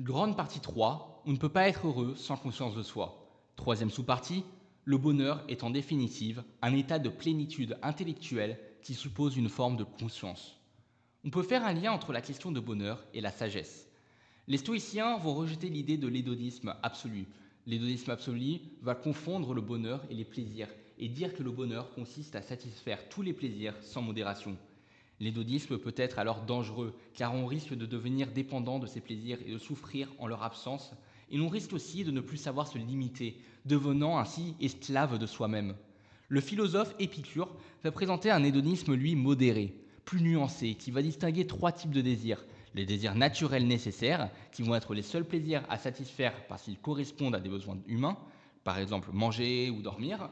Grande partie 3, on ne peut pas être heureux sans conscience de soi. Troisième sous-partie, le bonheur est en définitive un état de plénitude intellectuelle qui suppose une forme de conscience. On peut faire un lien entre la question de bonheur et la sagesse. Les stoïciens vont rejeter l'idée de l'hédonisme absolu. L'hédonisme absolu va confondre le bonheur et les plaisirs et dire que le bonheur consiste à satisfaire tous les plaisirs sans modération. L'hédonisme peut être alors dangereux, car on risque de devenir dépendant de ces plaisirs et de souffrir en leur absence, et l'on risque aussi de ne plus savoir se limiter, devenant ainsi esclave de soi-même. Le philosophe Épicure va présenter un hédonisme, lui, modéré, plus nuancé, qui va distinguer trois types de désirs. Les désirs naturels nécessaires, qui vont être les seuls plaisirs à satisfaire parce qu'ils correspondent à des besoins humains, par exemple manger ou dormir.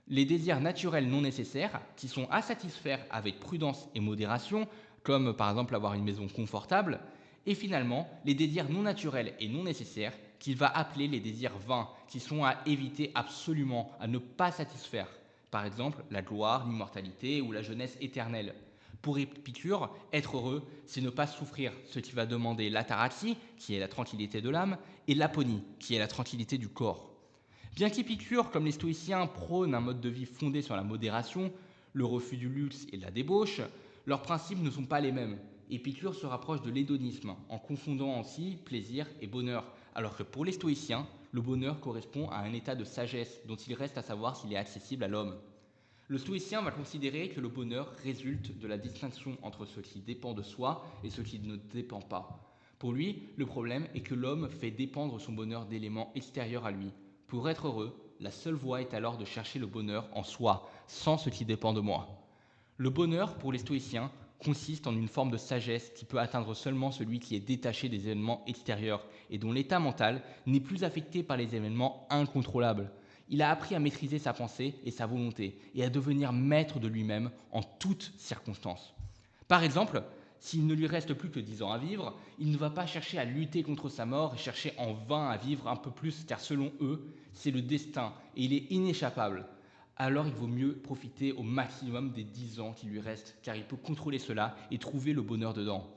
Les désirs naturels non nécessaires, qui sont à satisfaire avec prudence et modération, comme par exemple avoir une maison confortable, et finalement les désirs non naturels et non nécessaires, qu'il va appeler les désirs vains, qui sont à éviter absolument, à ne pas satisfaire, par exemple la gloire, l'immortalité ou la jeunesse éternelle. Pour Épicure, être heureux, c'est ne pas souffrir, ce qui va demander l'ataraxie, qui est la tranquillité de l'âme, et l'aponie, qui est la tranquillité du corps. Bien qu'Épicure, comme les stoïciens, prônent un mode de vie fondé sur la modération, le refus du luxe et de la débauche, leurs principes ne sont pas les mêmes. Épicure se rapproche de l'hédonisme, en confondant aussi plaisir et bonheur, alors que pour les stoïciens, le bonheur correspond à un état de sagesse dont il reste à savoir s'il est accessible à l'homme. Le stoïcien va considérer que le bonheur résulte de la distinction entre ce qui dépend de soi et ce qui ne dépend pas. Pour lui, le problème est que l'homme fait dépendre son bonheur d'éléments extérieurs à lui. Pour être heureux, la seule voie est alors de chercher le bonheur en soi, sans ce qui dépend de moi. Le bonheur, pour les stoïciens, consiste en une forme de sagesse qui peut atteindre seulement celui qui est détaché des événements extérieurs et dont l'état mental n'est plus affecté par les événements incontrôlables. Il a appris à maîtriser sa pensée et sa volonté et à devenir maître de lui-même en toutes circonstances. Par exemple, s'il ne lui reste plus que 10 ans à vivre, il ne va pas chercher à lutter contre sa mort et chercher en vain à vivre un peu plus, car selon eux, c'est le destin et il est inéchappable. Alors il vaut mieux profiter au maximum des 10 ans qui lui restent, car il peut contrôler cela et trouver le bonheur dedans.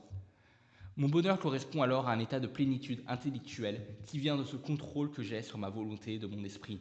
Mon bonheur correspond alors à un état de plénitude intellectuelle qui vient de ce contrôle que j'ai sur ma volonté et de mon esprit.